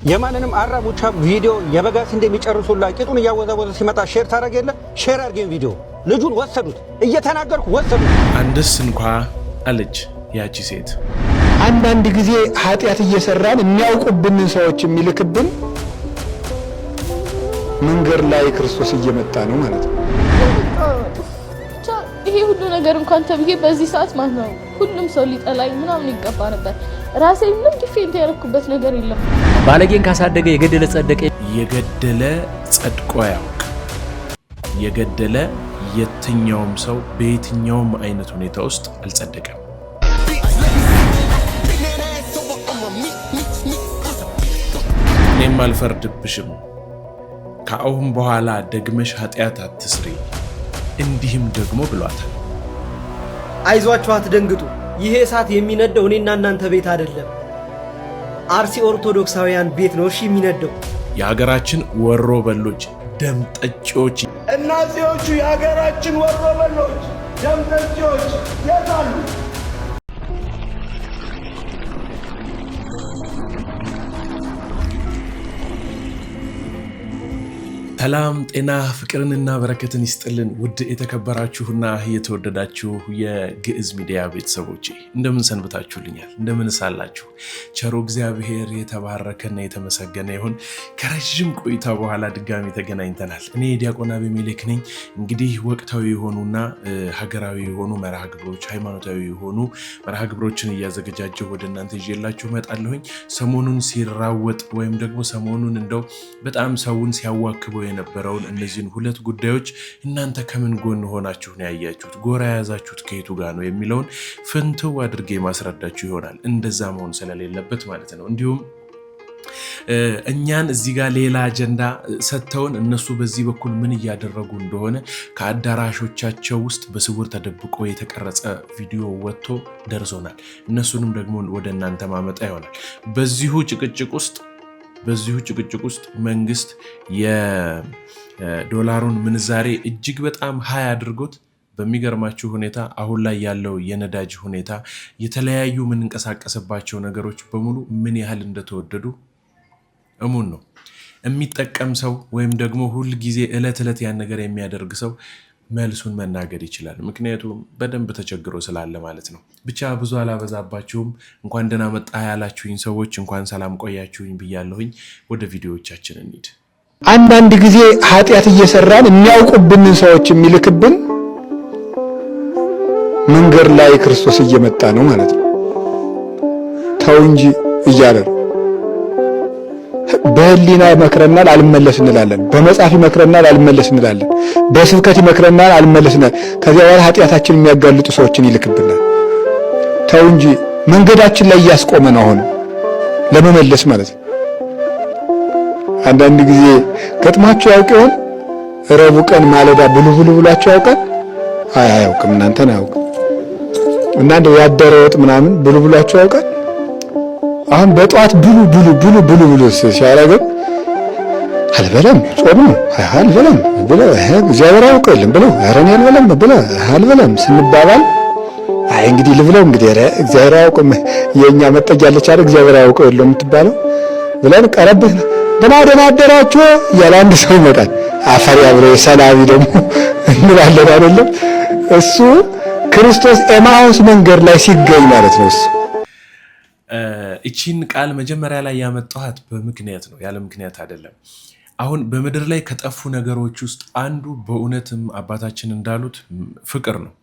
የማንንም አራሙቻ ቪዲዮ የበጋስ እንደሚጨርሱላ ቂጡን ያወዛወዘ ሲመጣ ሼር ታረግ የለ ሼር አርገን ቪዲዮ ልጁን ወሰዱት እየተናገርኩ ወሰዱት አንድስ እንኳ አለች ያቺ ሴት አንዳንድ ጊዜ ኃጢያት እየሰራን የሚያውቁብን ሰዎች የሚልክብን መንገር ላይ ክርስቶስ እየመጣ ነው ማለት ነው። ይሄ ሁሉ ነገር እንኳን ተብዬ በዚህ ሰዓት ማለት ነው ሁሉም ሰው ሊጠላኝ ምናምን ይገባ ነበር። ራሴ ምንም ዲፌንት ያደረኩበት ነገር የለም። ባለጌን ካሳደገ የገደለ ጸደቀ። የገደለ ጸድቆ ያውቅ። የገደለ የትኛውም ሰው በየትኛውም አይነት ሁኔታ ውስጥ አልጸደቀም። እኔም አልፈርድብሽም። ከአሁን በኋላ ደግመሽ ኃጢአት አትስሪ እንዲህም ደግሞ ብሏታል። አይዟችሁ አትደንግጡ። ይሄ እሳት የሚነደው እኔና እናንተ ቤት አይደለም፣ አርሲ ኦርቶዶክሳውያን ቤት ነው። እሺ የሚነደው የሀገራችን ወሮ በሎች ደም ጠጪዎች፣ እናዚዎቹ የሀገራችን ወሮ በሎች ደም ጠጪዎች የት አሉ? ሰላም ጤና ፍቅርንና በረከትን ይስጥልን። ውድ የተከበራችሁና የተወደዳችሁ የግዕዝ ሚዲያ ቤተሰቦቼ እንደምን ሰንብታችሁልኛል? እንደምን ሳላችሁ? ቸሩ እግዚአብሔር የተባረከና የተመሰገነ ይሁን። ከረጅም ቆይታ በኋላ ድጋሚ ተገናኝተናል። እኔ ዲያቆን አቤሜሌክ ነኝ። እንግዲህ ወቅታዊ የሆኑና ሀገራዊ የሆኑ መርሃ ግብሮች፣ ሃይማኖታዊ የሆኑ መርሃ ግብሮችን እያዘገጃጀሁ ወደ እናንተ ይዤላችሁ እመጣለሁኝ። ሰሞኑን ሲራወጥ ወይም ደግሞ ሰሞኑን እንደው በጣም ሰውን ሲያዋክበው የነበረውን እነዚህን ሁለት ጉዳዮች እናንተ ከምን ጎን ሆናችሁ ነው ያያችሁት? ጎራ ያዛችሁት ከየቱ ጋር ነው የሚለውን ፍንትው አድርጌ ማስረዳችሁ ይሆናል። እንደዛ መሆን ስለሌለበት ማለት ነው። እንዲሁም እኛን እዚህ ጋር ሌላ አጀንዳ ሰጥተውን እነሱ በዚህ በኩል ምን እያደረጉ እንደሆነ ከአዳራሾቻቸው ውስጥ በስውር ተደብቆ የተቀረጸ ቪዲዮ ወጥቶ ደርሶናል። እነሱንም ደግሞ ወደ እናንተ ማመጣ ይሆናል። በዚሁ ጭቅጭቅ ውስጥ መንግስት የዶላሩን ምንዛሬ እጅግ በጣም ሃይ አድርጎት በሚገርማችሁ ሁኔታ አሁን ላይ ያለው የነዳጅ ሁኔታ የተለያዩ የምንንቀሳቀስባቸው ነገሮች በሙሉ ምን ያህል እንደተወደዱ እሙን ነው። የሚጠቀም ሰው ወይም ደግሞ ሁል ጊዜ ዕለት ዕለት ያን ነገር የሚያደርግ ሰው መልሱን መናገር ይችላል። ምክንያቱም በደንብ ተቸግሮ ስላለ ማለት ነው። ብቻ ብዙ አላበዛባችሁም። እንኳን ደህና መጣ ያላችሁኝ ሰዎች እንኳን ሰላም ቆያችሁኝ ብያለሁኝ። ወደ ቪዲዮዎቻችን እንሂድ። አንዳንድ ጊዜ ኃጢያት እየሰራን የሚያውቁብን ሰዎች የሚልክብን መንገር ላይ ክርስቶስ እየመጣ ነው ማለት ነው። ተው እንጂ እያለ ነው። በህሊና ይመክረናል፣ አልመለስ እንላለን። በመጽሐፍ ይመክረናል፣ አልመለስ እንላለን። በስብከት ይመክረናል፣ አልመለስ እንላለን። ከዚያ በኋላ ኃጢአታችን የሚያጋልጡ ሰዎችን ይልክብናል። ተው እንጂ መንገዳችን ላይ እያስቆመ ነው አሁን ለመመለስ ማለት ነው። አንዳንድ ጊዜ ገጥማችሁ ያውቅ ይሆን? ረቡዕ ቀን ማለዳ ብሉ ብላችሁ ያውቃል? አያውቅም። እናንተን አያውቅም። እናንተ ያደረ ወጥ ምናምን ብሉ ብላችሁ ያውቃል? አሁን በጧት ብሉ ሲያረጋግ አልበላም ጾም ነው አልበላም ብለ እግዚአብሔር ያውቀልም ብለው አረን ያልበላም ብለ አልበላም ስንባባል አይ እንግዲህ ልብለው እንግዲህ እግዚአብሔር ያውቀም የኛ መጠጊያለች አይደል እግዚአብሔር ያውቀው የምትባለው ብለን ቀረብህ ደህና አደራችሁ ያለ አንድ ሰው ይመጣል። አፈር ያብረው ሰላም ደግሞ እንላለን አይደለም። እሱ ክርስቶስ ኤማሁስ መንገድ ላይ ሲገኝ ማለት ነው። እሱ እቺን ቃል መጀመሪያ ላይ ያመጣኋት በምክንያት ነው፣ ያለ ምክንያት አይደለም። አሁን በምድር ላይ ከጠፉ ነገሮች ውስጥ አንዱ በእውነትም አባታችን እንዳሉት ፍቅር ነው።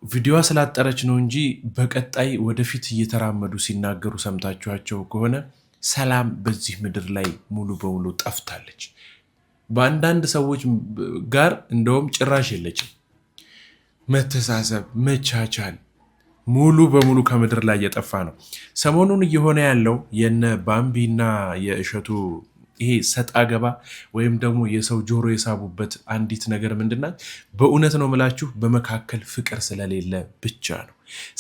ቪዲዮ ስላጠረች ነው እንጂ በቀጣይ ወደፊት እየተራመዱ ሲናገሩ ሰምታችኋቸው ከሆነ ሰላም በዚህ ምድር ላይ ሙሉ በሙሉ ጠፍታለች። በአንዳንድ ሰዎች ጋር እንደውም ጭራሽ የለችም። መተሳሰብ፣ መቻቻል ሙሉ በሙሉ ከምድር ላይ እየጠፋ ነው። ሰሞኑን እየሆነ ያለው የነ ባምቢና የእሸቱ ይሄ ሰጣ ገባ ወይም ደግሞ የሰው ጆሮ የሳቡበት አንዲት ነገር ምንድናት? በእውነት ነው ምላችሁ በመካከል ፍቅር ስለሌለ ብቻ ነው።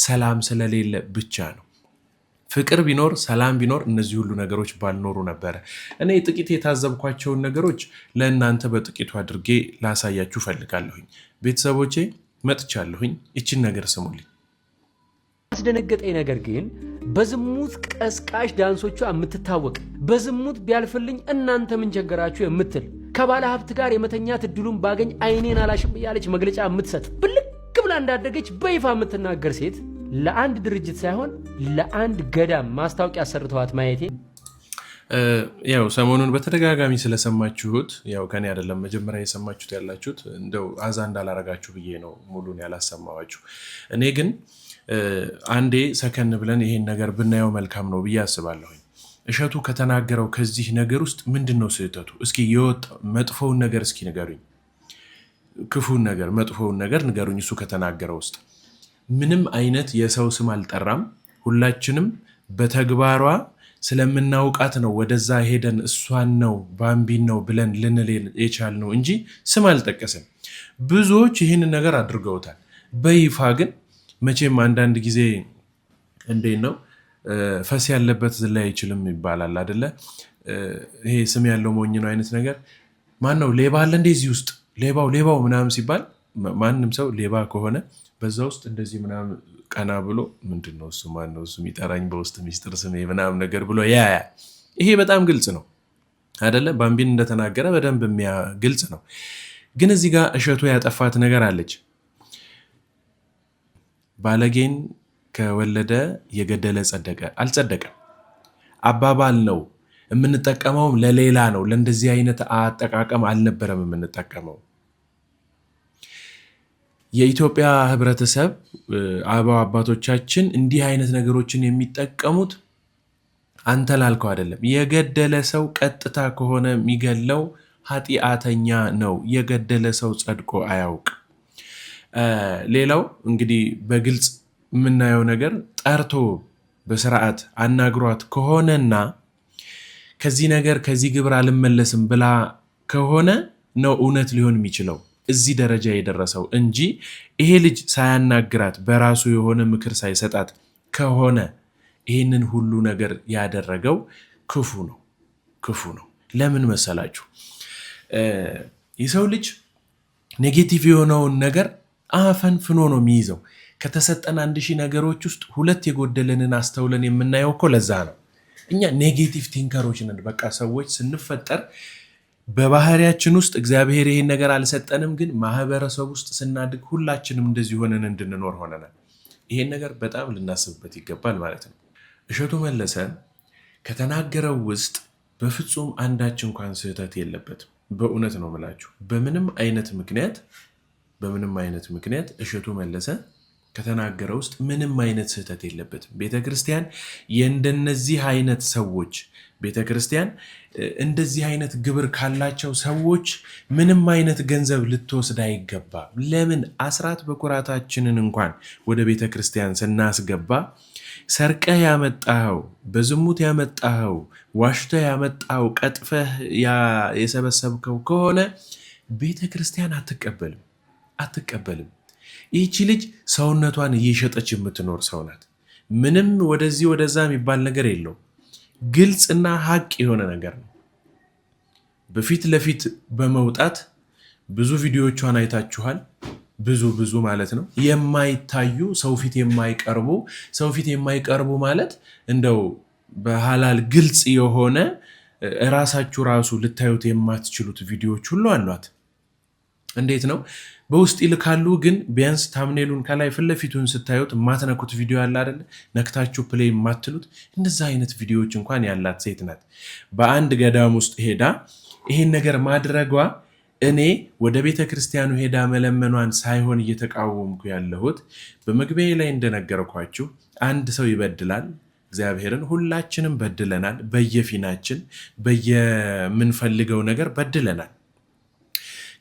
ሰላም ስለሌለ ብቻ ነው። ፍቅር ቢኖር ሰላም ቢኖር እነዚህ ሁሉ ነገሮች ባልኖሩ ነበረ። እኔ ጥቂት የታዘብኳቸውን ነገሮች ለእናንተ በጥቂቱ አድርጌ ላሳያችሁ ፈልጋለሁኝ። ቤተሰቦቼ መጥቻለሁኝ። ይችን ነገር ስሙልኝ። አስደነገጠኝ ነገር ግን በዝሙት ቀስቃሽ ዳንሶቿ የምትታወቅ በዝሙት ቢያልፍልኝ እናንተ ምን ቸገራችሁ የምትል ከባለ ሀብት ጋር የመተኛት እድሉን ባገኝ አይኔን አላሽም እያለች መግለጫ የምትሰጥ ብልቅ ብላ እንዳደገች በይፋ የምትናገር ሴት ለአንድ ድርጅት ሳይሆን ለአንድ ገዳም ማስታወቂያ ሰርተዋት ማየቴ ያው ሰሞኑን በተደጋጋሚ ስለሰማችሁት ያው ከኔ አይደለም መጀመሪያ የሰማችሁት ያላችሁት እንደው አዛ እንዳላረጋችሁ ብዬ ነው ሙሉን ያላሰማዋችሁ። እኔ ግን አንዴ ሰከን ብለን ይሄን ነገር ብናየው መልካም ነው ብዬ አስባለሁ። እሸቱ ከተናገረው ከዚህ ነገር ውስጥ ምንድነው ስህተቱ? እስኪ የወጣ መጥፎውን ነገር እስኪ ንገሩኝ። ክፉን ነገር መጥፎውን ነገር ንገሩኝ። እሱ ከተናገረው ውስጥ ምንም አይነት የሰው ስም አልጠራም። ሁላችንም በተግባሯ ስለምናውቃት ነው ወደዛ ሄደን እሷን ነው ባምቢን ነው ብለን ልንል የቻልነው እንጂ ስም አልጠቀሰም። ብዙዎች ይህንን ነገር አድርገውታል በይፋ ግን መቼም አንዳንድ ጊዜ እንዴት ነው ፈስ ያለበት ዝላይ አይችልም ይባላል አይደለ? ይሄ ስም ያለው ሞኝ ነው አይነት ነገር። ማን ነው ሌባ አለ እንደዚህ ውስጥ ሌባው ምናምን ሲባል ማንም ሰው ሌባ ከሆነ በዛ ውስጥ እንደዚህ ምናምን ቀና ብሎ ምንድነው እሱ ማን ነው እሱ የሚጠራኝ በውስጥ ሚስጥር ስሜ ምናምን ነገር ብሎ ያ ይሄ በጣም ግልጽ ነው አይደለ? ባምቢን እንደተናገረ በደንብ ግልጽ ነው። ግን እዚህ ጋር እሸቱ ያጠፋት ነገር አለች። ባለጌን ከወለደ የገደለ ጸደቀ አልጸደቀም አባባል ነው የምንጠቀመውም ለሌላ ነው። ለእንደዚህ አይነት አጠቃቀም አልነበረም የምንጠቀመው። የኢትዮጵያ ህብረተሰብ አባቶቻችን እንዲህ አይነት ነገሮችን የሚጠቀሙት አንተ ላልከው አይደለም። የገደለ ሰው ቀጥታ ከሆነ የሚገለው ኃጢአተኛ ነው። የገደለ ሰው ጸድቆ አያውቅ። ሌላው እንግዲህ በግልጽ የምናየው ነገር ጠርቶ በስርዓት አናግሯት ከሆነና ከዚህ ነገር ከዚህ ግብር አልመለስም ብላ ከሆነ ነው እውነት ሊሆን የሚችለው እዚህ ደረጃ የደረሰው እንጂ ይሄ ልጅ ሳያናግራት በራሱ የሆነ ምክር ሳይሰጣት ከሆነ ይህንን ሁሉ ነገር ያደረገው ክፉ ነው። ለምን መሰላችሁ? የሰው ልጅ ኔጌቲቭ የሆነውን ነገር አፈንፍኖ ነው የሚይዘው። ከተሰጠን 1000 ነገሮች ውስጥ 2 የጎደለንን አስተውለን የምናየው እኮ ለዛ ነው። እኛ ኔጌቲቭ ቲንከሮች ነን። በቃ ሰዎች ስንፈጠር በባህሪያችን ውስጥ እግዚአብሔር ይሄን ነገር አልሰጠንም፣ ግን ማህበረሰብ ውስጥ ስናድግ ሁላችንም እንደዚህ ሆነን እንድንኖር ሆነናል። ይሄን ነገር በጣም ልናስብበት ይገባል ማለት ነው። እሸቱ መለሰ ከተናገረው ውስጥ በፍጹም አንዳች እንኳን ስህተት የለበትም። በእውነት ነው የምላችሁ። በምንም አይነት ምክንያት እሸቱ መለሰ ከተናገረው ውስጥ ምንም አይነት ስህተት የለበትም። ቤተክርስቲያን የእንደነዚህ አይነት ሰዎች ቤተክርስቲያን እንደዚህ አይነት ግብር ካላቸው ሰዎች ምንም አይነት ገንዘብ ልትወስድ አይገባም። ለምን አስራት በኩራታችንን እንኳን ወደ ቤተክርስቲያን ስናስገባ ሰርቀህ ያመጣኸው፣ በዝሙት ያመጣኸው፣ ዋሽተህ ያመጣኸው፣ ቀጥፈህ የሰበሰብከው ከሆነ ቤተክርስቲያን አትቀበልም። ይህቺ ልጅ ሰውነቷን እየሸጠች የምትኖር ሰው ናት። ምንም ወደዚህ ወደዛ የሚባል ነገር የለው። ግልጽና ሀቅ የሆነ ነገር ነው። በፊት ለፊት በመውጣት ብዙ ቪዲዮቿን አይታችኋል። ብዙ ማለት ነው። የማይታዩ ሰው ፊት የማይቀርቡ ማለት እንደው በሐላል ግልጽ የሆነ ራሳችሁ ራሱ ልታዩት የማትችሉት ቪዲዮዎች ሁሉ አሏት። እንዴት ነው? በውስጥ ይልካሉ፣ ግን ቢያንስ ታምኔሉን ከላይ ፊት ለፊቱን ስታዩት የማትነኩት ቪዲዮ ያለ አይደል? ነክታችሁ ፕሌይ የማትሉት እንደዛ አይነት ቪዲዮዎች እንኳን ያላት ሴት ናት። በአንድ ገዳም ውስጥ ሄዳ ይሄን ነገር ማድረጓ እኔ ወደ ቤተ ክርስቲያኑ ሄዳ መለመኗን ሳይሆን እየተቃወምኩ ያለሁት በመግቢያ ላይ እንደነገርኳችሁ አንድ ሰው ይበድላል እግዚአብሔርን። ሁላችንም በድለናል። በየፊናችን በየምንፈልገው ነገር በድለናል።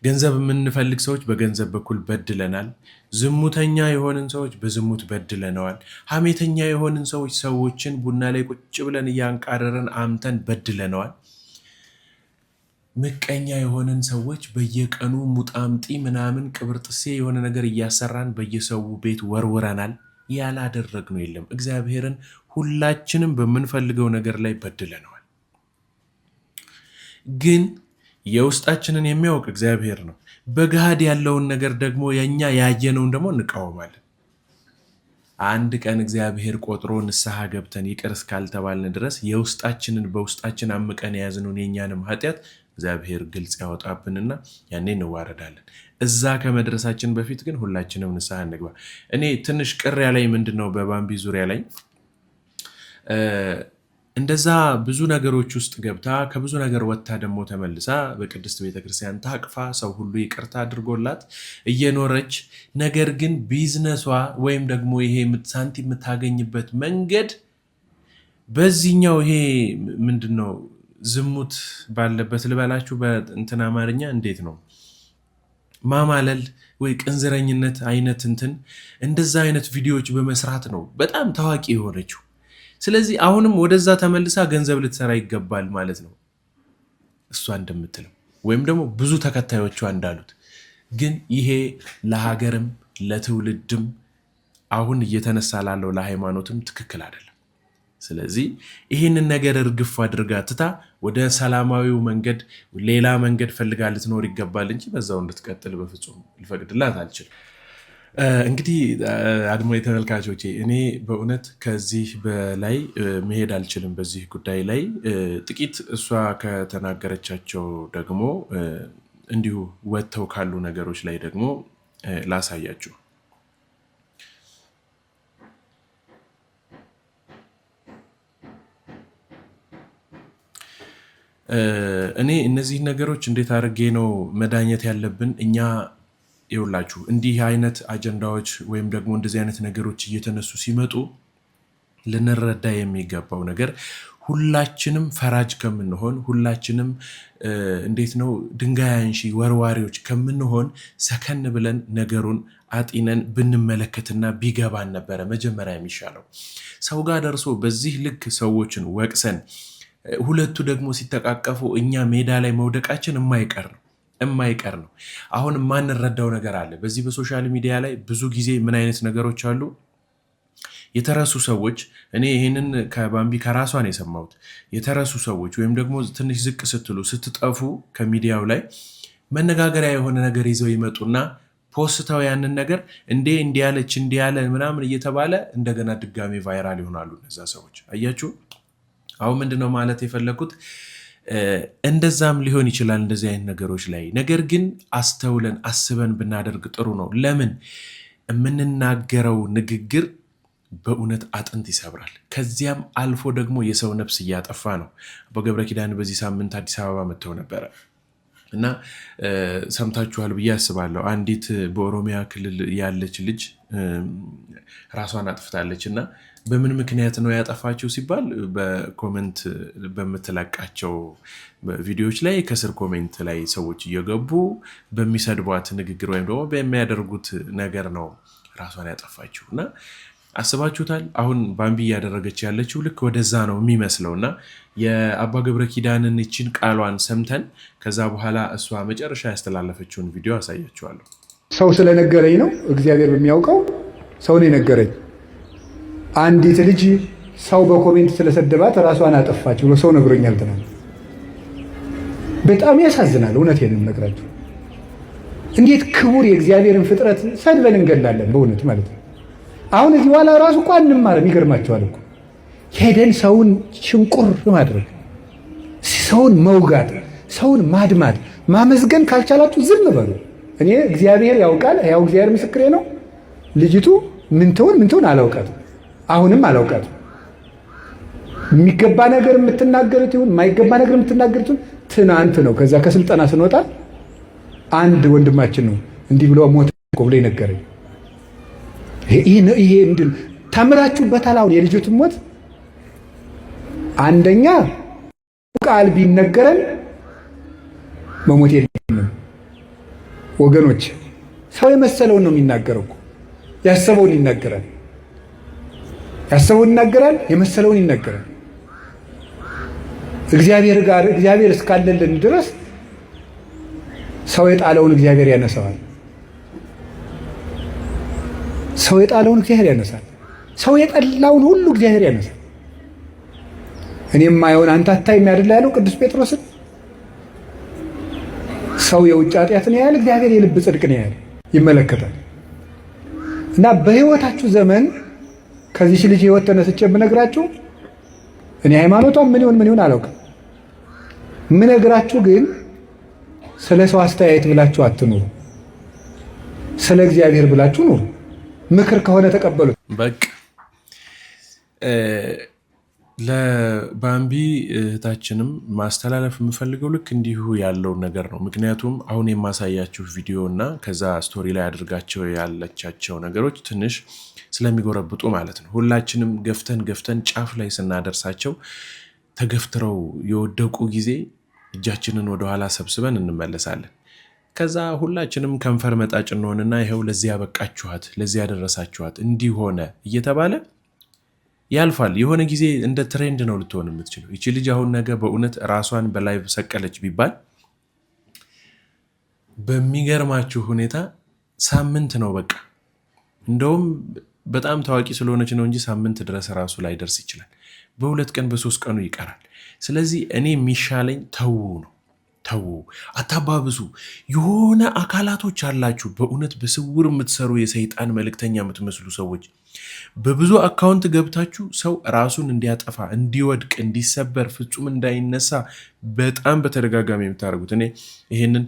ገንዘብ የምንፈልግ ሰዎች በገንዘብ በኩል በድለናል። ዝሙተኛ የሆንን ሰዎች በዝሙት በድለነዋል። ሐሜተኛ የሆንን ሰዎች ሰዎችን ቡና ላይ ቁጭ ብለን እያንቃረረን አምተን በድለነዋል። ምቀኛ የሆንን ሰዎች በየቀኑ ሙጣምጢ ምናምን ቅብርጥሴ የሆነ ነገር እያሰራን በየሰው ቤት ወርውረናል። ያላደረግነው የለም። እግዚአብሔርን ሁላችንም በምንፈልገው ነገር ላይ በድለነዋል። ግን የውስጣችንን የሚያውቅ እግዚአብሔር ነው። በገሃድ ያለውን ነገር ደግሞ የኛ ያየነውን ደግሞ እንቃወማለን። አንድ ቀን እግዚአብሔር ቆጥሮ ንስሐ ገብተን ይቅር እስካልተባልን ድረስ የውስጣችንን በውስጣችን አምቀን የያዝነውን የእኛንም ኃጢአት እግዚአብሔር ግልጽ ያወጣብንና ያኔ እንዋረዳለን። እዛ ከመድረሳችን በፊት ግን ሁላችንም ንስሐ እንግባ። እኔ ትንሽ ቅር ያለኝ ምንድን ነው በባምቢ ዙሪያ ላይ እንደዛ ብዙ ነገሮች ውስጥ ገብታ ከብዙ ነገር ወጥታ ደግሞ ተመልሳ በቅድስት ቤተክርስቲያን ታቅፋ ሰው ሁሉ ይቅርታ አድርጎላት እየኖረች ነገር ግን ቢዝነሷ ወይም ደግሞ ይሄ ሳንቲም የምታገኝበት መንገድ በዚህኛው ይሄ ምንድን ነው ዝሙት ባለበት ልበላችሁ በእንትን አማርኛ እንዴት ነው ማማለል ወይ ቅንዝረኝነት አይነት እንደዛ አይነት ቪዲዮዎች በመስራት ነው በጣም ታዋቂ የሆነችው። ስለዚህ አሁንም ወደዛ ተመልሳ ገንዘብ ልትሰራ ይገባል ማለት ነው እሷ እንደምትለው ወይም ደግሞ ብዙ ተከታዮቿ እንዳሉት። ግን ይሄ ለሀገርም ለትውልድም አሁን እየተነሳ ላለው ለሃይማኖትም ትክክል አይደለም። ስለዚህ ይህንን ነገር እርግፍ አድርጋ ትታ ወደ ሰላማዊው መንገድ ሌላ መንገድ ፈልጋ ልትኖር ይገባል እንጂ በዛው እንድትቀጥል በፍጹም ልፈቅድላት አልችልም። እንግዲህ አድማጭ ተመልካቾቼ እኔ በእውነት ከዚህ በላይ መሄድ አልችልም በዚህ ጉዳይ ላይ። ጥቂት እሷ ከተናገረቻቸው ደግሞ እንዲሁ ወጥተው ካሉ ነገሮች ላይ ደግሞ ላሳያችሁ። እኔ እነዚህ ነገሮች እንዴት አድርጌ ነው መዳኘት ያለብን እኛ ይውላችሁ እንዲህ አይነት አጀንዳዎች ወይም ደግሞ እንደዚህ አይነት ነገሮች እየተነሱ ሲመጡ ልንረዳ የሚገባው ነገር ሁላችንም ፈራጅ ከምንሆን ሁላችንም እንዴት ነው ድንጋይ አንሺ ወርዋሪዎች ከምንሆን ሰከን ብለን ነገሩን አጢነን ብንመለከትና ቢገባን ነበረ መጀመሪያ የሚሻለው። ሰው ጋር ደርሶ በዚህ ልክ ሰዎችን ወቅሰን ሁለቱ ደግሞ ሲተቃቀፉ እኛ ሜዳ ላይ መውደቃችን የማይቀር ነው። አሁን የማንረዳው ነገር አለ። በዚህ በሶሻል ሚዲያ ላይ ብዙ ጊዜ ምን አይነት ነገሮች አሉ? የተረሱ ሰዎች እኔ ይህንን ከባምቢ ከራሷ ነው የሰማሁት። የተረሱ ሰዎች ወይም ደግሞ ትንሽ ዝቅ ስትሉ ስትጠፉ ከሚዲያው ላይ መነጋገሪያ የሆነ ነገር ይዘው ይመጡና ፖስተው ያንን ነገር እንዲያለች እንዲያለ ምናምን እየተባለ እንደገና ድጋሚ ቫይራል ይሆናሉ እነዛ ሰዎች። አያችሁ? አሁን ምንድነው ማለት የፈለኩት? እንደዛም ሊሆን ይችላል እንደዚህ አይነት ነገሮች ላይ። ነገር ግን አስተውለን አስበን ብናደርግ ጥሩ ነው። ለምን የምንናገረው ንግግር በእውነት አጥንት ይሰብራል። ከዚያም አልፎ ደግሞ የሰው ነፍስ እያጠፋ ነው። አባ ገብረ ኪዳን በዚህ ሳምንት አዲስ አበባ መጥተው ነበረ እና ሰምታችኋል ብዬ አስባለሁ። አንዲት በኦሮሚያ ክልል ያለች ልጅ ራሷን አጥፍታለች እና በምን ምክንያት ነው ያጠፋችው ሲባል በኮሜንት በምትለቃቸው ቪዲዮዎች ላይ ከስር ኮሜንት ላይ ሰዎች እየገቡ በሚሰድቧት ንግግር ወይም ደግሞ በሚያደርጉት ነገር ነው ራሷን ያጠፋችው። እና አስባችሁታል? አሁን ባምቢ እያደረገች ያለችው ልክ ወደዛ ነው የሚመስለው። እና የአባ ገብረ ኪዳንን ይችን ቃሏን ሰምተን ከዛ በኋላ እሷ መጨረሻ ያስተላለፈችውን ቪዲዮ አሳያችኋለሁ። ሰው ስለነገረኝ ነው፣ እግዚአብሔር በሚያውቀው ሰው ነው የነገረኝ። አንዲት ልጅ ሰው በኮሜንት ስለሰደባት ራሷን አጠፋች ብሎ ሰው ነግሮኛል ትናንት። በጣም ያሳዝናል። እውነቴን ነው የምነግራችሁ። እንዴት ክቡር የእግዚአብሔርን ፍጥረት ሰድበን እንገላለን በእውነት ማለት ነው። አሁን እዚህ በኋላ ራሱ እኮ አንማርም። ይገርማቸዋል እኮ ሄደን ሰውን ሽንቁር ማድረግ፣ ሰውን መውጋት፣ ሰውን ማድማት፣ ማመስገን ካልቻላችሁ ዝም በሉ። እኔ እግዚአብሔር ያውቃል፣ ያው እግዚአብሔር ምስክሬ ነው። ልጅቱ ምን ትሆን አላውቃትም፣ አሁንም አላውቃትም። የሚገባ ነገር የምትናገሩት ይሁን የማይገባ ነገር የምትናገሩት ትናንት ነው። ከዛ ከስልጠና ስንወጣ አንድ ወንድማችን ነው እንዲህ ብሎ ሞተ ብሎ ይነገረኝ። ይሄ ምንድን ተምራችሁበታል? አሁን የልጅቱን ሞት አንደኛ ቃል ቢነገረን መሞት የለብንም ወገኖች። ሰው የመሰለውን ነው የሚናገረው። ያሰበውን ይናገራል፣ የመሰለውን ይናገራል። እግዚአብሔር እስካለልን ድረስ ሰው የጣለውን እግዚአብሔር ያነሳዋል። ሰው የጣለውን እግዚአብሔር ያነሳል። ሰው የጠላውን ሁሉ እግዚአብሔር ያነሳል። እኔም ማየውን አንተ አታይም አይደል ያለው ቅዱስ ጴጥሮስን። ሰው የውጭ ኃጢአትን ያያል፣ እግዚአብሔር የልብ ጽድቅን ያያል፣ ይመለከታል። እና በህይወታችሁ ዘመን ከዚህ ልጅ ህይወት ተነስቼ ብነግራችሁ እኔ ሃይማኖቷን ምን ይሁን አላውቅም። ምነግራችሁ ግን ስለ ሰው አስተያየት ብላችሁ አትኑሩ። ስለ እግዚአብሔር ብላችሁ ኑሩ። ምክር ከሆነ ተቀበሉት። በቃ ለባምቢ እህታችንም ማስተላለፍ የምፈልገው ልክ እንዲሁ ያለውን ነገር ነው። ምክንያቱም አሁን የማሳያችሁ ቪዲዮ እና ከዛ ስቶሪ ላይ አድርጋቸው ያለቻቸው ነገሮች ትንሽ ስለሚጎረብጡ ማለት ነው። ሁላችንም ገፍተን ጫፍ ላይ ስናደርሳቸው ተገፍትረው የወደቁ ጊዜ እጃችንን ወደኋላ ሰብስበን እንመለሳለን። ከዛ ሁላችንም ከንፈር መጣጭ እንሆንና ይኸው ለዚህ ያበቃችኋት፣ ለዚህ ያደረሳችኋት እንዲሆነ እየተባለ ያልፋል። የሆነ ጊዜ እንደ ትሬንድ ነው ልትሆን የምትችለው። ይቺ ልጅ አሁን ነገ በእውነት ራሷን በላይቭ ሰቀለች ቢባል በሚገርማችሁ ሁኔታ ሳምንት ነው በቃ። እንደውም በጣም ታዋቂ ስለሆነች ነው እንጂ ሳምንት ድረስ ራሱ ላይ ደርስ ይችላል። በ2 ቀን በ3 ቀኑ ይቀራል። ስለዚህ እኔ የሚሻለኝ ተዉ ነው። ተዉ፣ አታባብሱ። የሆነ አካላቶች አላችሁ በእውነት በስውር የምትሰሩ የሰይጣን መልእክተኛ የምትመስሉ ሰዎች በብዙ አካውንት ገብታችሁ ሰው ራሱን እንዲያጠፋ፣ እንዲወድቅ፣ እንዲሰበር፣ ፍጹም እንዳይነሳ በጣም በተደጋጋሚ የምታደርጉት። እኔ ይሄንን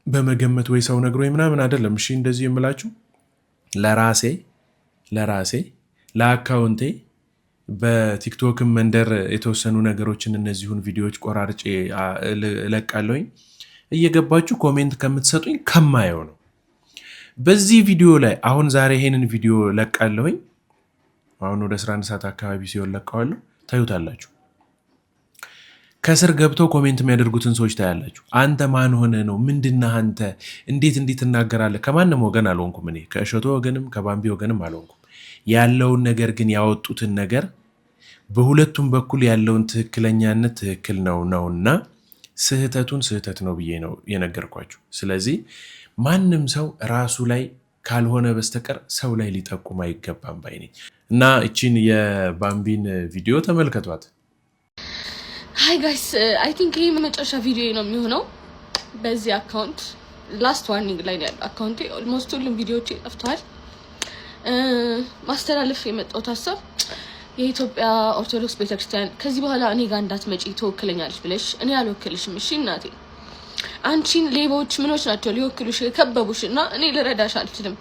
በመገመት ወይ ሰው ነግሮኝ ምናምን አይደለም። እሺ እንደዚህ የምላችሁ ለራሴ ለአካውንቴ በቲክቶክም መንደር የተወሰኑ ነገሮችን እነዚሁን ቪዲዮዎች ቆራርጬ እለቃለሁኝ። እየገባችሁ ኮሜንት ከምትሰጡኝ ከማየው ነው። በዚህ ቪዲዮ ላይ አሁን ዛሬ ይሄንን ቪዲዮ ለቃለሁኝ። አሁን ወደ 11 ሰዓት አካባቢ ሲሆን ለቃዋለሁ። ታዩታላችሁ። ከስር ገብተው ኮሜንት የሚያደርጉትን ሰዎች ታያላችሁ። አንተ ማን ሆነ ነው? ምንድነህ አንተ? እንዴት ትናገራለህ? ከማንም ወገን አልሆንኩም እኔ። ከእሸቱ ወገንም ከባምቢ ወገንም አልሆንኩም። ያለውን ነገር ግን ያወጡትን ነገር በሁለቱም በኩል ያለውን ትክክለኛነት ትክክል ነውና ስህተቱን ስህተት ነው ብዬ ነው የነገርኳችሁ። ስለዚህ ማንም ሰው ራሱ ላይ ካልሆነ በስተቀር ሰው ላይ ሊጠቁም አይገባም ባይ ነኝ እና እቺን የባምቢን ቪዲዮ ተመልከቷት። ሃይ ጋይስ አይ ቲንክ ይሄ መጨረሻ ቪዲዮ ነው የሚሆነው በዚህ አካውንት። ላስት ዋርኒንግ ላይ ነው ያለው አካውንቴ። ኦልሞስት ሁሉም ቪዲዮዎች ጠፍተዋል። ማስተላለፍ የመጣሁት ሀሳብ የኢትዮጵያ ኦርቶዶክስ ቤተክርስቲያን ከዚህ በኋላ እኔ ጋር እንዳትመጪ ትወክለኛለች ብለሽ እኔ አልወክልሽም። እሺ እናቴ፣ አንቺን ሌቦች ምኖች ናቸው ሊወክሉሽ የከበቡሽ እና እኔ ልረዳሽ አልችልም።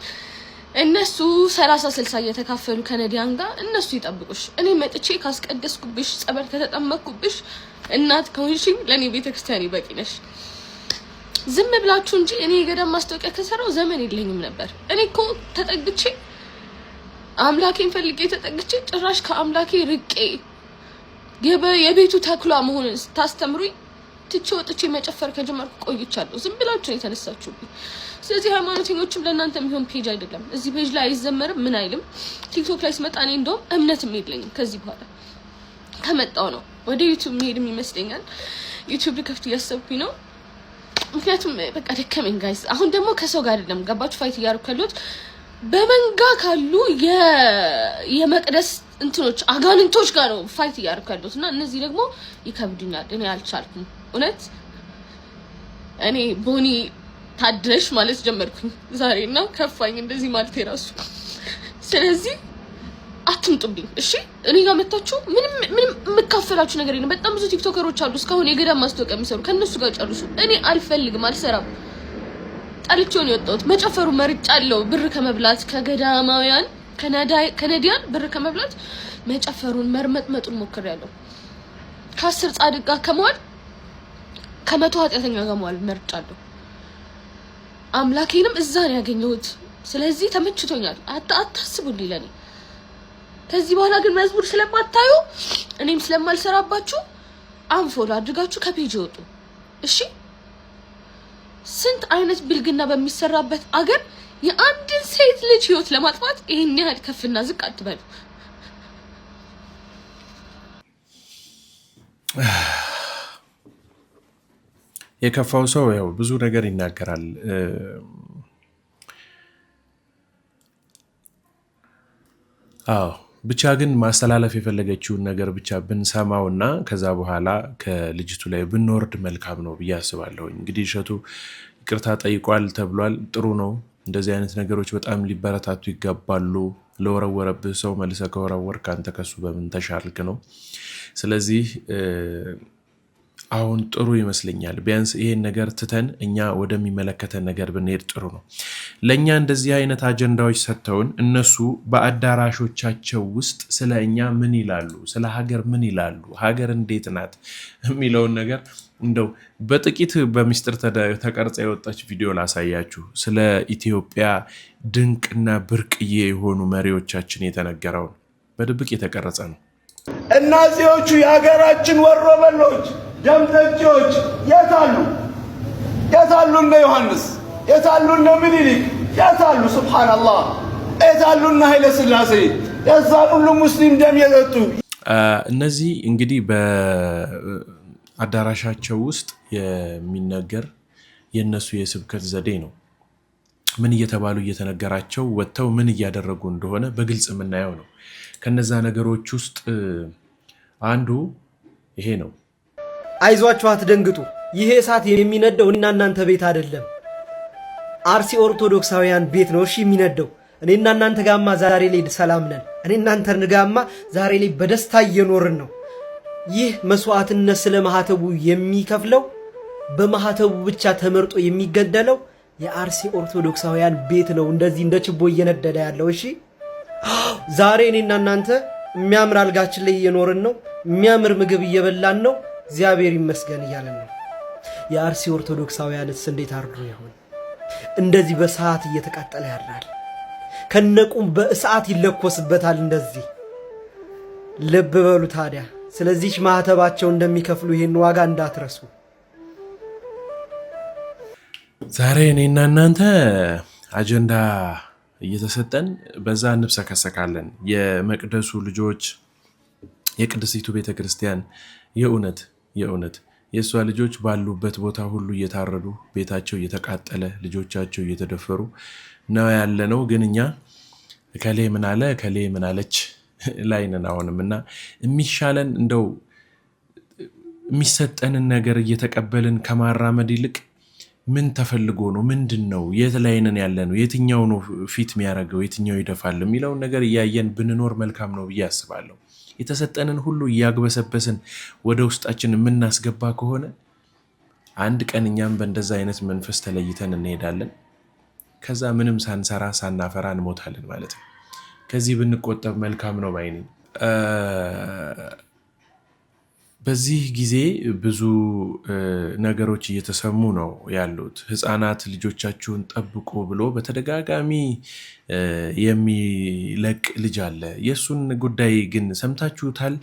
እነሱ 30-60 እየተካፈሉ ከነዲያን ጋር እነሱ ይጠብቁሽ። እኔ መጥቼ ካስቀደስኩብሽ፣ ጸበል ከተጠመቅኩብሽ፣ እናት ከሆንሽኝ ለእኔ ቤተክርስቲያን ይበቂ ነሽ። ዝም ብላችሁ እንጂ እኔ የገዳም ማስታወቂያ ከሰራው ዘመን የለኝም ነበር። እኔ እኮ ተጠግቼ አምላኬን ፈልጌ ተጠግቼ ጭራሽ ከአምላኬ ርቄ የቤቱ ተኩላ መሆኑን ታስተምሩኝ ትቼ ወጥቼ መጨፈር ከጀመርኩ ቆይቻለሁ። ዝም ብላችሁ ነው የተነሳችሁብኝ። ስለዚህ ሃይማኖተኞችም ለእናንተ የሚሆን ፔጅ አይደለም። እዚህ ፔጅ ላይ አይዘመርም ምን አይልም። ቲክቶክ ላይ ስመጣ እኔ እንደውም እምነትም የለኝም። ከዚህ በኋላ ከመጣው ነው ወደ ዩቲዩብ መሄድም ይመስለኛል። ዩቲዩብ ልከፍት እያሰብኩኝ ነው። ምክንያቱም በቃ ደከመኝ ጋይስ። አሁን ደግሞ ከሰው ጋር አይደለም ገባችሁ ፋይት እያደረኩ ያለሁት በመንጋ ካሉ የመቅደስ እንትኖች አጋንንቶች ጋር ነው ፋይት እያደረኩ ያለሁት እና እነዚህ ደግሞ ይከብዱኛል። እኔ አልቻልኩም እውነት። እኔ ቦኒ ታድረሽ ማለት ጀመርኩኝ ዛሬና ከፋኝ እንደዚህ ማለት የራሱ። ስለዚህ አትምጡብኝ እሺ። እኔ ጋር መጣችሁ ምንም የምካፈላችሁ ነገር የለም። በጣም ብዙ ቲክቶከሮች አሉ እስካሁን የገዳም ማስታወቂያ የሚሰሩ፣ ከነሱ ጋር ጨርሱ። እኔ አልፈልግም፣ አልሰራም። ጣልቼውን የወጣሁት መጨፈሩ መርጫለሁ። ብር ከመብላት ከገዳማውያን ከነዲያን ብር ከመብላት መጨፈሩን መርመጥመጡን ሞክሬያለሁ። ከ10 ጻድቅ ጋር ከመዋል ከ100 ኃጢአተኛ ጋር መዋል መርጫለሁ። አምላኬንም እዛ ነው ያገኘሁት። ስለዚህ ተመችቶኛል። አታስቡልኝ ለኔ። ከዚህ በኋላ ግን መዝሙር ስለማታዩ እኔም ስለማልሰራባችሁ አንፎሎ አድርጋችሁ ከፔጅ ይወጡ እሺ። ስንት አይነት ብልግና በሚሰራበት አገር የአንድን ሴት ልጅ ህይወት ለማጥፋት ይሄን ያህል ከፍና ዝቅ አትበሉ። የከፋው ሰው ያው ብዙ ነገር ይናገራል። አዎ ብቻ ግን ማስተላለፍ የፈለገችውን ነገር ብቻ ብንሰማውና ከዛ በኋላ ከልጅቱ ላይ ብንወርድ መልካም ነው ብዬ አስባለሁ። እንግዲህ እሸቱ ይቅርታ ጠይቋል ተብሏል። ጥሩ ነው። እንደዚህ አይነት ነገሮች በጣም ሊበረታቱ ይገባሉ። ለወረወረብህ ሰው መልሰህ ከወረወርክ አንተ ከሱ በምን ተሻልክ ነው። ስለዚህ አሁን ጥሩ ይመስለኛል። ቢያንስ ይሄን ነገር ትተን እኛ ወደሚመለከተን ነገር ብንሄድ ጥሩ ነው። ለእኛ እንደዚህ አይነት አጀንዳዎች ሰጥተውን እነሱ በአዳራሾቻቸው ውስጥ ስለ እኛ ምን ይላሉ፣ ስለ ሀገር ምን ይላሉ፣ ሀገር እንዴት ናት የሚለውን ነገር እንደው በጥቂት በሚስጥር ተቀርጻ የወጣች ቪዲዮ ላሳያችሁ። ስለ ኢትዮጵያ ድንቅና ብርቅዬ የሆኑ መሪዎቻችን የተነገረውን በድብቅ የተቀረጸ ነው። እናዚዎቹ የሀገራችን ወሮበሎች ደምጠጪዎች የታሉ? የታሉ እነ ዮሐንስ? የታሉ እነ ምኒልክ? የታሉ? ሱብሃንአላህ የታሉ እነ ኃይለ ሥላሴ? የዛን ሁሉ ሙስሊም ደም የጠጡ እነዚህ እንግዲህ በአዳራሻቸው ውስጥ የሚነገር የእነሱ የስብከት ዘዴ ነው። ምን እየተባሉ እየተነገራቸው ወጥተው ምን እያደረጉ እንደሆነ በግልጽ የምናየው ነው። ከነዛ ነገሮች ውስጥ አንዱ ይሄ ነው። አይዟችሁ አትደንግጡ፣ ይሄ እሳት የሚነደው እኔና እናንተ ቤት አይደለም፣ አርሲ ኦርቶዶክሳውያን ቤት ነው። እሺ የሚነደው እኔና እናንተ ጋማ ዛሬ ላይ ሰላም ነን። እኔ እናንተ ጋማ ዛሬ ላይ በደስታ እየኖርን ነው። ይህ መስዋዕትነት ስለ ማህተቡ የሚከፍለው በማህተቡ ብቻ ተመርጦ የሚገደለው የአርሲ ኦርቶዶክሳውያን ቤት ነው። እንደዚህ እንደ ችቦ እየነደደ ያለው እሺ። ዛሬ እኔና እናንተ የሚያምር አልጋችን ላይ እየኖርን ነው። የሚያምር ምግብ እየበላን ነው። እግዚአብሔር ይመስገን እያለን ነው። የአርሲ ኦርቶዶክሳውያንስ እንዴት አርዱ ይሆን? እንደዚህ በሰዓት እየተቃጠለ ያላል። ከነቁም በእሳት ይለኮስበታል። እንደዚህ ልብ በሉ ታዲያ። ስለዚህ ማህተባቸው እንደሚከፍሉ ይሄን ዋጋ እንዳትረሱ። ዛሬ እኔና እናንተ አጀንዳ እየተሰጠን በዛ እንብሰከሰካለን። የመቅደሱ ልጆች የቅድስቲቱ ቤተክርስቲያን የእውነት የእሷ ልጆች ባሉበት ቦታ ሁሉ እየታረዱ ቤታቸው እየተቃጠለ ልጆቻቸው እየተደፈሩ ነው ያለ ነው። ግን እኛ ከሌ ምን አለ ከሌ ምን አለች ላይ ነን አሁንም። እና የሚሻለን እንደው የሚሰጠንን ነገር እየተቀበልን ከማራመድ ይልቅ ምን ተፈልጎ ነው፣ ምንድን ነው፣ የት ላይ ነን ያለ ነው፣ የትኛው ነው ፊት የሚያደርገው፣ የትኛው ይደፋል የሚለውን ነገር እያየን ብንኖር መልካም ነው ብዬ አስባለሁ። የተሰጠንን ሁሉ እያግበሰበስን ወደ ውስጣችን የምናስገባ ከሆነ አንድ ቀን እኛም በእንደዛ አይነት መንፈስ ተለይተን እንሄዳለን። ከዛ ምንም ሳንሰራ ሳናፈራ እንሞታለን ማለት ነው። ከዚህ ብንቆጠብ መልካም ነው ባይ ነኝ። በዚህ ጊዜ ብዙ ነገሮች እየተሰሙ ነው ያሉት። ህፃናት ልጆቻችሁን ጠብቁ ብሎ በተደጋጋሚ የሚለቅ ልጅ አለ። የእሱን ጉዳይ ግን ሰምታችሁታል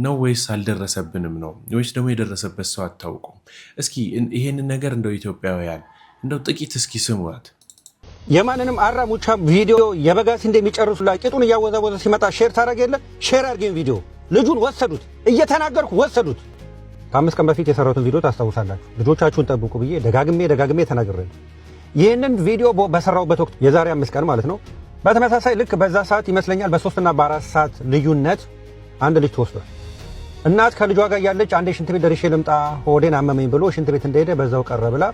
ነው ወይስ አልደረሰብንም ነው? ወይስ ደግሞ የደረሰበት ሰው አታውቁም? እስኪ ይሄንን ነገር እንደው ኢትዮጵያውያን እንደው ጥቂት እስኪ ስሙት። የማንንም አራሙቻ ቪዲዮ የበጋስ እንደሚጨርሱ ላይ ቂጡን እያወዛወዘ ሲመጣ ሼር ታደርግ የለ ሼር አድርገን ቪዲዮ ልጁን ወሰዱት፣ እየተናገርኩ ወሰዱት። ከ5 ቀን በፊት የሰራሁትን ቪዲዮ ታስታውሳላችሁ። ልጆቻችሁን ጠብቁ ብዬ ደጋግሜ ተናግሬያለሁ። ይህንን ቪዲዮ በሰራሁበት ወቅት የዛሬ 5 ቀን ማለት ነው። በተመሳሳይ ልክ በዛ ሰዓት ይመስለኛል በ3 እና በ4 ሰዓት ልዩነት አንድ ልጅ ተወስዷል። እናት ከልጇ ጋር ያለች አንዴ ሽንት ቤት ደርሼ ልምጣ ሆዴን አመመኝ ብሎ ሽንት ቤት እንደሄደ በዛው ቀረ ብላ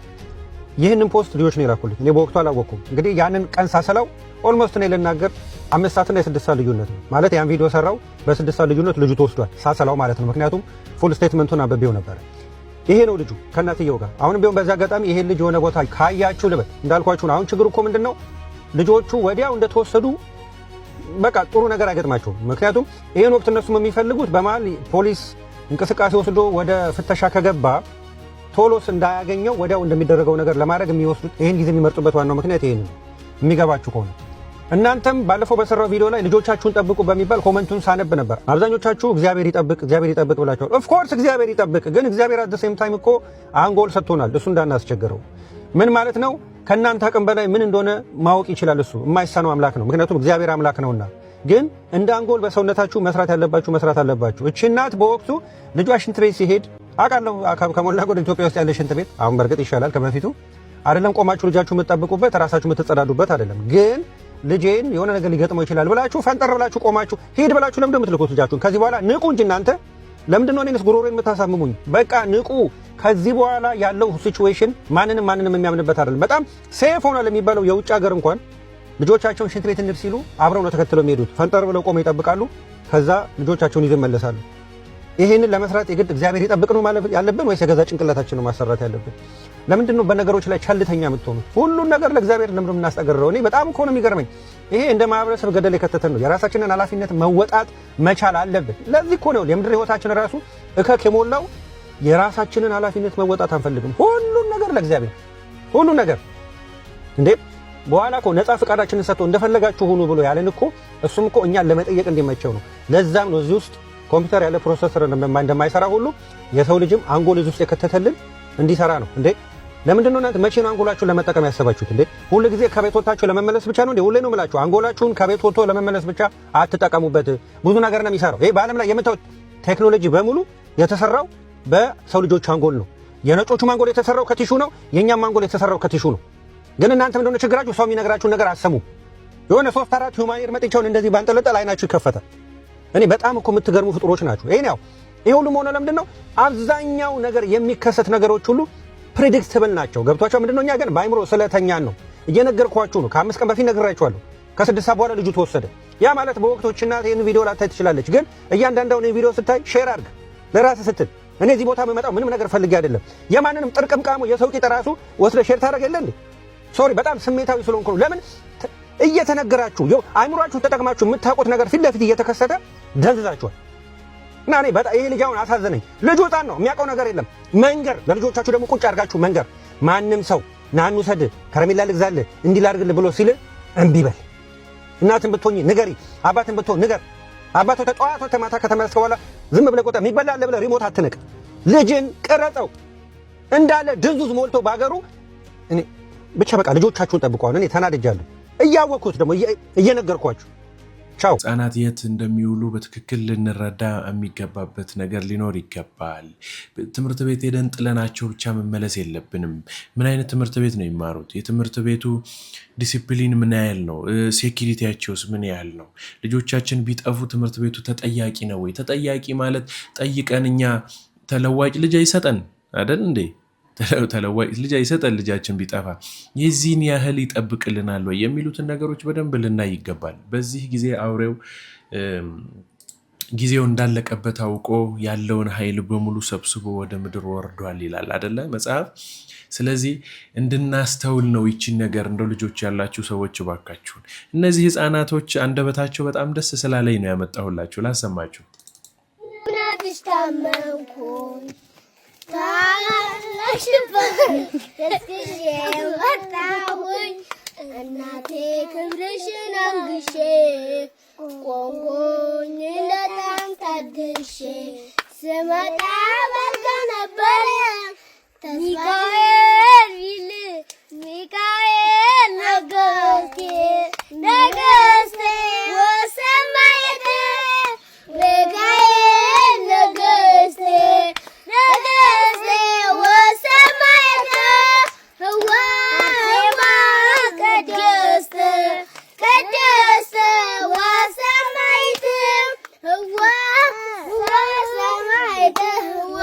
ይህንን ፖስት ልጆች ነው የላኩልኝ። እኔ በወቅቱ አላወቅኩም። እንግዲህ ያንን ቀን ሳሰላው ኦልሞስት እኔ ልናገር 5 ሰዓትና የ6 ሰዓት ልዩነት ነው ማለት ያን ቪዲዮ ሰራው በ6 ሰዓት ልዩነት ልጁ ተወስዷል ሳሰላው ማለት ነው። ምክንያቱም ፉል ስቴትመንቱን አበቤው ነበር። ይሄ ነው ልጁ ከእናትየው ጋር። አሁንም ቢሆን በዛ አጋጣሚ ይሄን ልጅ የሆነ ቦታ ካያችሁ ልበት እንዳልኳችሁ ነው። አሁን ችግሩ እኮ ምንድነው ልጆቹ ወዲያው እንደተወሰዱ በቃ ጥሩ ነገር አይገጥማቸውም። ምክንያቱም ይሄን ወቅት እነሱም የሚፈልጉት በመሀል ፖሊስ እንቅስቃሴ ወስዶ ወደ ፍተሻ ከገባ ቶሎስ እንዳያገኘው ወዲያው እንደሚደረገው ነገር ለማድረግ የሚወስዱት ይሄን ጊዜ የሚመርጡበት ዋናው ምክንያት ይሄ ነው። የሚገባችሁ ከሆነ እናንተም ባለፈው በሰራው ቪዲዮ ላይ ልጆቻችሁን ጠብቁ በሚባል ኮመንቱን ሳነብ ነበር። አብዛኞቻችሁ እግዚአብሔር ይጠብቅ ብላችኋል። ኦፍ ኮርስ እግዚአብሔር ይጠብቅ፣ ግን እግዚአብሔር አት ዘ ሴም ታይም እኮ አንጎል ሰጥቶናል። እሱ እንዳናስቸግረው ምን ማለት ነው? ከእናንተ አቅም በላይ ምን እንደሆነ ማወቅ ይችላል። እሱ የማይሳነው አምላክ ነው፣ ምክንያቱም እግዚአብሔር አምላክ ነውና። ግን እንደ አንጎል በሰውነታችሁ መስራት ያለባችሁ መስራት አለባችሁ። እቺ እናት በወቅቱ ልጇ ሽንት ቤት ሲሄድ አውቃለሁ። ከሞላ ጎደል ኢትዮጵያ ውስጥ ያለ ሽንት ቤት አሁን በእርግጥ ይሻላል ከበፊቱ አይደለም። ቆማችሁ ልጃችሁ የምትጠብቁበት ራሳችሁ የምትጸዳዱበት አይደለም። ግን ልጄን የሆነ ነገር ሊገጥመው ይችላል ብላችሁ ፈንጠር ብላችሁ ቆማችሁ ሂድ ብላችሁ ለምንድን ነው የምትልኩት ልጃችሁን? ከዚህ በኋላ ንቁ እንጂ እናንተ ለምንድን ነው እኔንስ ጉሮሮን የምታሳምሙኝ? በቃ ንቁ። ከዚህ በኋላ ያለው ሲቹዌሽን ማንንም የሚያምንበት አይደለም። በጣም ሴፍ ሆኗል የሚባለው የውጭ ሀገር እንኳን ልጆቻቸውን ሽንት ቤት እንሂድ ሲሉ አብረው ነው ተከትለው የሚሄዱት። ፈንጠር ብለው ቆመው ይጠብቃሉ። ከዛ ልጆቻቸውን ይዘው ይመለሳሉ። ይሄንን ለመስራት የግድ እግዚአብሔር ይጠብቅ ነው ማለት ያለብን ወይስ የገዛ ጭንቅላታችን ነው ማሰራት ያለብን? ለምንድን ነው በነገሮች ላይ ቸልተኛ የምትሆኑት? ሁሉን ነገር ለእግዚአብሔር ለምን እናስጠገረው? እኔ በጣም እኮ ነው የሚገርመኝ። ይሄ እንደ ማህበረሰብ ገደል የከተተን ነው። የራሳችንን ኃላፊነት መወጣት መቻል አለብን። ለዚህ እኮ ነው የምድር ህይወታችን ራሱ እከክ የሞላው። የራሳችንን ኃላፊነት መወጣት አንፈልግም። ሁሉን ነገር ለእግዚአብሔር ሁሉን ነገር እንዴ በኋላ እኮ ነፃ ፍቃዳችንን ሰጥቶ እንደፈለጋችሁ ሁኑ ብሎ ያለን እኮ እሱም እኮ እኛን ለመጠየቅ እንዲመቸው ነው። ለዛም ነው እዚህ ውስጥ ኮምፒውተር ያለ ፕሮሰሰር እንደማይሰራ ሁሉ የሰው ልጅም አንጎል እዚህ ውስጥ የከተተልን እንዲሰራ ነው። እንዴ ለምንድን ነው እናንተ መቼ ነው አንጎላችሁን ለመጠቀም ያሰባችሁት? እንዴ ሁሉ ጊዜ ከቤት ወጥታችሁ ለመመለስ ብቻ ነው እንዴ? ሁሌ ነው የምላችሁ አንጎላችሁን ከቤት ወጥቶ ለመመለስ ብቻ አትጠቀሙበት። ብዙ ነገር ነው የሚሰራው። ይሄ በዓለም ላይ የምታዩት ቴክኖሎጂ በሙሉ የተሰራው በሰው ልጆች አንጎል ነው። የነጮቹ አንጎል የተሰራው ከቲሹ ነው። የኛም አንጎል የተሰራው ከቲሹ ነው። ግን እናንተ ምንድን ነው ችግራችሁ? ሰው የሚነግራችሁን ነገር አሰሙ። የሆነ 3-4 ሁማኔር መጥቻውን እንደዚህ ባንጠለጠል አይናችሁ ይከፈታል። እኔ በጣም እኮ የምትገርሙ ፍጡሮች ናችሁ። ይሄ ሁሉ ሆነ ለምንድን ነው? አብዛኛው ነገር የሚከሰት ነገሮች ሁሉ ፕሬዲክትብል ናቸው። ገብቷቸው ምንድነው? እኛ ግን በአይምሮ ስለተኛን ነው። እየነገርኳችሁ ነው። ከ5 ቀን በፊት ነግራችኋለሁ። ከ6 ሰዓት በኋላ ልጁ ተወሰደ። ያ ማለት በወቅቶች እናት ይሄን ቪዲዮ ላታይ ትችላለች። ግን እያንዳንዳውን ቪዲዮ ስታይ ሼር አድርግ ለራስህ ስትል። እኔ እዚህ ቦታ የምመጣው ምንም ነገር ፈልጌ አይደለም። የማንንም ጥርቅምቃሙ የሰው ቂጥ ራሱ ወስደ ሼር ታደርግ የለ እንዴ? ሶሪ በጣም ስሜታዊ ስለሆንኩ ነው። ለምን እየተነገራችሁ አይምሯችሁ ተጠቅማችሁ የምታውቁት ነገር ፊት ለፊት እየተከሰተ ደንዝዛችኋል። እና እኔ በጣም ይሄ ልጅ አሁን አሳዘነኝ። ልጁ ሕፃን ነው፣ የሚያውቀው ነገር የለም። መንገር ለልጆቻችሁ ደግሞ ቁጭ አድርጋችሁ መንገር። ማንም ሰው ና እንውሰድ፣ ከረሜላ ልግዛልህ፣ እንዲህ ላድርግልህ ብሎ ሲል እምቢ በል። እናትን ብትሆኚ ንገሪ፣ አባትን ብትሆን ንገር። አባቶ ተጧቶ ተማታ ከተመለስከ በኋላ ዝም ብለህ ቆጣ የሚበላ አለ ብለህ ሪሞት አትንቅ። ልጅን ቅረጸው እንዳለ ድንዙዝ ሞልቶ ባገሩ። እኔ ብቻ በቃ ልጆቻችሁን ጠብቋል። እኔ ተናድጃለሁ፣ እያወቅኩት ደግሞ እየነገርኳችሁ። ቻው። ህጻናት የት እንደሚውሉ በትክክል ልንረዳ የሚገባበት ነገር ሊኖር ይገባል። ትምህርት ቤት ሄደን ጥለናቸው ብቻ መመለስ የለብንም። ምን አይነት ትምህርት ቤት ነው የሚማሩት? የትምህርት ቤቱ ዲሲፕሊን ምን ያህል ነው? ሴኪሪቲያቸውስ ምን ያህል ነው? ልጆቻችን ቢጠፉ ትምህርት ቤቱ ተጠያቂ ነው ወይ? ተጠያቂ ማለት ጠይቀን እኛ ተለዋጭ ልጅ አይሰጠን አይደል እንዴ? ተለዋጭ ልጅ አይሰጠን። ልጃችን ቢጠፋ የዚህን ያህል ይጠብቅልናል ወይ የሚሉትን ነገሮች በደንብ ልናይ ይገባል። በዚህ ጊዜ አውሬው ጊዜው እንዳለቀበት አውቆ ያለውን ኃይል በሙሉ ሰብስቦ ወደ ምድር ወርዷል ይላል አደለ መጽሐፍ። ስለዚህ እንድናስተውል ነው ይቺን ነገር። እንደው ልጆች ያላችሁ ሰዎች ባካችሁን፣ እነዚህ ህፃናቶች አንደበታቸው በጣም ደስ ስላለኝ ነው ያመጣሁላችሁ ላሰማችሁ። እናቴ ክብርሽን አንግሼ ቆንጎኝ ለጣም ታድሼ ስመጣ በርጋ ነበረ ሚካኤል ቢል ሚካኤል ነገስቴ ነገስቴ ወሰማየተ ሚካኤል ነገስቴ ነገስቴ ወሰማየተ ህዋ ሄማ ቀደስተ ቀደስተ ወሰማይተ ህዋ ወሰማይተ ህዋ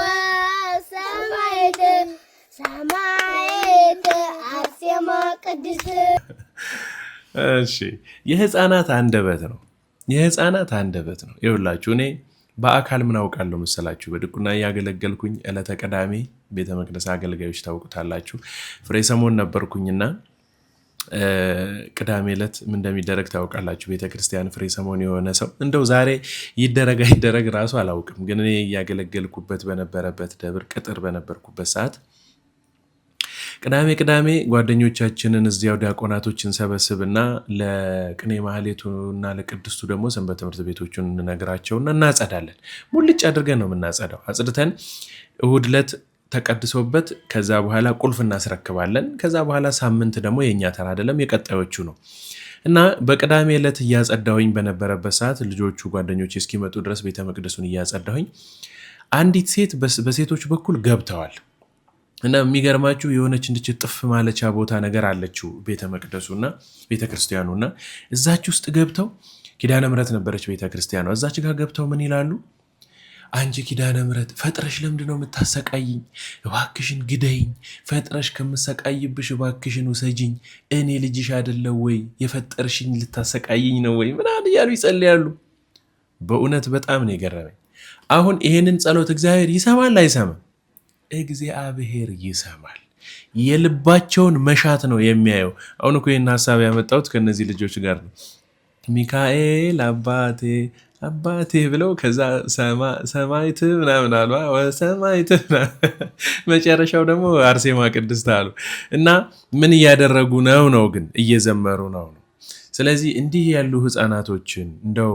ሰማይተ ሰማይተ አርሴማ ቅድስት። እሺ የህፃናት አንደበት ነው። የህፃናት አንደበት ነው። ይኸውላችሁ እኔ በአካል ምን አውቃለሁ መሰላችሁ? በድቁና እያገለገልኩኝ ዕለተ ቅዳሜ ቤተ መቅደስ አገልጋዮች ታውቁታላችሁ። ፍሬ ሰሞን ነበርኩኝና ቅዳሜ ዕለት ምን እንደሚደረግ ታውቃላችሁ። ቤተክርስቲያን ፍሬ ሰሞን የሆነ ሰው እንደው ዛሬ ይደረግ አይደረግ ራሱ አላውቅም፣ ግን እኔ እያገለገልኩበት በነበረበት ደብር ቅጥር በነበርኩበት ሰዓት ቅዳሜ ጓደኞቻችንን እዚያው ዲያቆናቶችን ሰበስብና ለቅኔ ማህሌቱና ለቅድስቱ ደግሞ ሰንበት ትምህርት ቤቶቹን እንነግራቸውና እናጸዳለን። ሙልጭ አድርገን ነው የምናጸዳው። አጽድተን እሁድ ዕለት ተቀድሶበት ከዛ በኋላ ቁልፍ እናስረክባለን። ከዛ በኋላ ሳምንት ደግሞ የእኛ ተራ አይደለም የቀጣዮቹ ነው እና በቅዳሜ ዕለት እያጸዳሁኝ በነበረበት ሰዓት ልጆቹ ጓደኞች እስኪመጡ ድረስ ቤተ መቅደሱን እያጸዳሁኝ አንዲት ሴት በሴቶች በኩል ገብተዋል። እና የሚገርማችሁ የሆነች እንድች ጥፍ ማለቻ ቦታ ነገር አለችው ቤተ መቅደሱና ቤተ ክርስቲያኑና እዛች ውስጥ ገብተው ኪዳነ ምሕረት ነበረች ቤተ ክርስቲያኗ። እዛች ጋር ገብተው ምን ይላሉ? አንቺ ኪዳነ ምሕረት ፈጥረሽ ለምንድነው የምታሰቃይኝ? እባክሽን ግደይኝ፣ ፈጥረሽ ከምሰቃይብሽ እባክሽን ውሰጂኝ፣ እኔ ልጅሽ አይደለው ወይ? የፈጠርሽኝ ልታሰቃይኝ ነው ወይ? ምናምን እያሉ ይጸልያሉ። በእውነት በጣም ነው የገረመኝ። አሁን ይሄንን ጸሎት እግዚአብሔር ይሰማል አይሰማም? እግዚአብሔር ይሰማል። የልባቸውን መሻት ነው የሚያየው። አሁን እኮ ይህን ሀሳብ ያመጣሁት ከነዚህ ልጆች ጋር ነው። ሚካኤል አባቴ አባቴ ብለው ከዛ ሰማይት ምናምን አሉ። ሰማይት መጨረሻው ደግሞ አርሴማ ቅድስት አሉ። እና ምን እያደረጉ ነው ግን እየዘመሩ ነው። ስለዚህ እንዲህ ያሉ ህፃናቶችን እንደው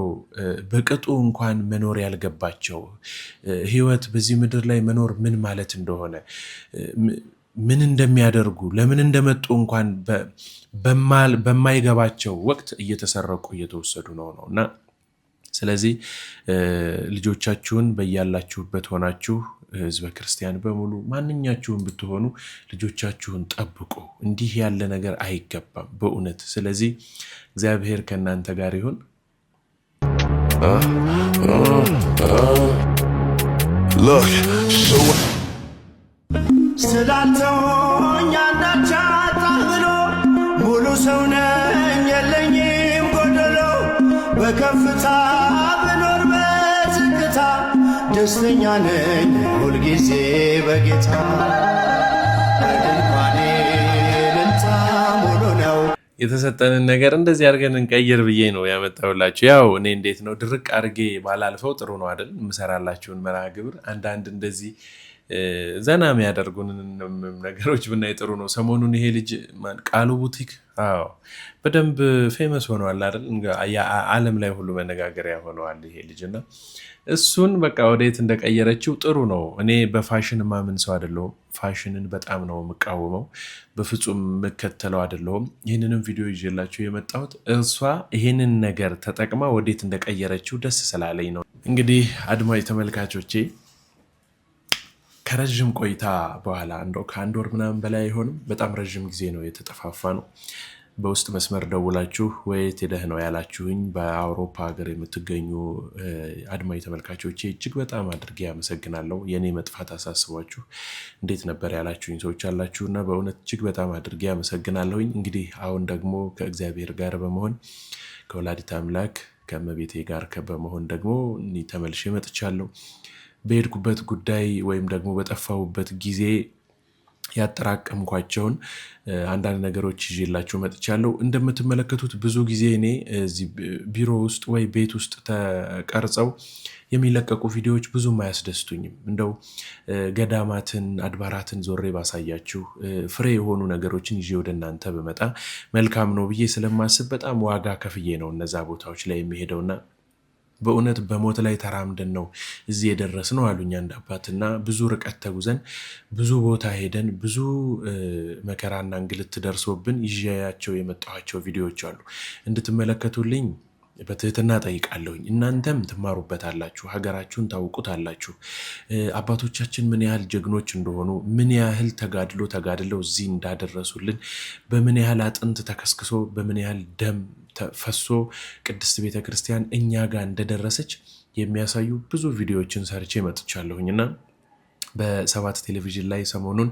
በቅጡ እንኳን መኖር ያልገባቸው ህይወት በዚህ ምድር ላይ መኖር ምን ማለት እንደሆነ ምን እንደሚያደርጉ ለምን እንደመጡ እንኳን በማይገባቸው ወቅት እየተሰረቁ እየተወሰዱ ነው እና ስለዚህ ልጆቻችሁን በያላችሁበት ሆናችሁ ህዝበ ክርስቲያን በሙሉ ማንኛችሁም ብትሆኑ ልጆቻችሁን ጠብቁ። እንዲህ ያለ ነገር አይገባም በእውነት። ስለዚህ እግዚአብሔር ከእናንተ ጋር ይሁን። ስላልተወኝ አንዳች አጣሁ ብሎ ሙሉ ሰው ነኝ የለኝም ጎደሎ በከፍታ ብኖር በዝቅታ ደስተኛ ነኝ ሁልጊዜ በጌታ በድንኳኔ ልልታ ሙሉ ነው። የተሰጠንን ነገር እንደዚህ አድርገን እንቀይር ብዬ ነው ያመጣሁላችሁ። ያው እኔ እንዴት ነው ድርቅ አድርጌ ባላልፈው ጥሩ ነው አይደል? የምሰራላችሁን መርሃ ግብር አንዳንድ እንደዚህ ዘና የሚያደርጉን ነገሮች ብናይ ጥሩ ነው። ሰሞኑን ይሄ ልጅ ቃሉ ቡቲክ በደንብ ፌመስ ሆነዋል አይደል? ዓለም ላይ ሁሉ መነጋገሪያ ሆነዋል ይሄ ልጅ እና እሱን በቃ ወዴት እንደቀየረችው ጥሩ ነው። እኔ በፋሽን ማምን ሰው አይደለሁም። ፋሽንን በጣም ነው የምቃወመው፣ በፍጹም የምከተለው አይደለሁም። ይህንንም ቪዲዮ ይዤላችሁ የመጣሁት እሷ ይህንን ነገር ተጠቅማ ወዴት እንደቀየረችው ደስ ስላለኝ ነው። እንግዲህ አድማጭ ተመልካቾቼ ከረዥም ቆይታ በኋላ እንደው ከአንድ ወር ምናምን በላይ አይሆንም፣ በጣም ረዥም ጊዜ ነው የተጠፋፋ ነው። በውስጥ መስመር ደውላችሁ ወየት ሄደህ ነው ያላችሁኝ በአውሮፓ ሀገር የምትገኙ አድማጭ ተመልካቾቼ እጅግ በጣም አድርጌ አመሰግናለሁ። የኔ መጥፋት አሳስቧችሁ እንዴት ነበር ያላችሁኝ ሰዎች አላችሁና በእውነት እጅግ በጣም አድርጌ አመሰግናለሁኝ። እንግዲህ አሁን ደግሞ ከእግዚአብሔር ጋር በመሆን ከወላዲተ አምላክ ከእመቤቴ ጋር በመሆን ደግሞ ተመልሼ መጥቻለሁ። በሄድኩበት ጉዳይ ወይም ደግሞ በጠፋሁበት ጊዜ ያጠራቀምኳቸውን አንዳንድ ነገሮች ይዤላችሁ መጥቻለሁ። እንደምትመለከቱት ብዙ ጊዜ እኔ እዚህ ቢሮ ውስጥ ወይ ቤት ውስጥ ተቀርጸው የሚለቀቁ ቪዲዮዎች ብዙም አያስደስቱኝም። እንደው ገዳማትን አድባራትን ዞሬ ባሳያችሁ ፍሬ የሆኑ ነገሮችን ይዤ ወደ እናንተ በመጣ መልካም ነው ብዬ ስለማስብ በጣም ዋጋ ከፍዬ ነው እነዛ ቦታዎች ላይ የሚሄደውና በእውነት በሞት ላይ ተራምደን ነው እዚህ የደረስነው አሉኝ አንድ አባትና ብዙ ርቀት ተጉዘን ብዙ ቦታ ሄደን ብዙ መከራና እንግልት ደርሶብን ይዤያቸው የመጣኋቸው ቪዲዮዎች አሉ። እንድትመለከቱልኝ በትህትና ጠይቃለሁኝ። እናንተም ትማሩበታላችሁ፣ ሀገራችሁን ታውቁታላችሁ። አባቶቻችን ምን ያህል ጀግኖች እንደሆኑ፣ ምን ያህል ተጋድለው እዚህ እንዳደረሱልን፣ በምን ያህል አጥንት ተከስክሶ በምን ያህል ደም ፈሶ ቅድስት ቤተክርስቲያን እኛ ጋር እንደደረሰች የሚያሳዩ ብዙ ቪዲዮዎችን ሰርቼ መጥቻለሁኝና በሰባት ቴሌቪዥን ላይ ሰሞኑን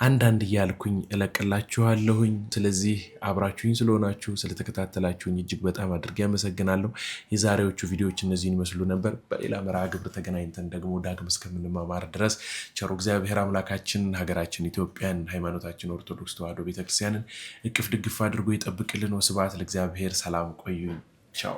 አንዳንድ እያልኩኝ እለቅላችኋለሁኝ። ስለዚህ አብራችሁኝ ስለሆናችሁ ስለተከታተላችሁኝ እጅግ በጣም አድርጌ አመሰግናለሁ። የዛሬዎቹ ቪዲዮዎች እነዚህን ይመስሉ ነበር። በሌላ መርሃ ግብር ተገናኝተን ደግሞ ዳግም እስከምንማማር ድረስ ቸሩ እግዚአብሔር አምላካችን ሀገራችን ኢትዮጵያን ሃይማኖታችን ኦርቶዶክስ ተዋሕዶ ቤተክርስቲያንን እቅፍ ድግፍ አድርጎ ይጠብቅልን። ወስብሐት ለእግዚአብሔር። ሰላም ቆዩኝ። ቻው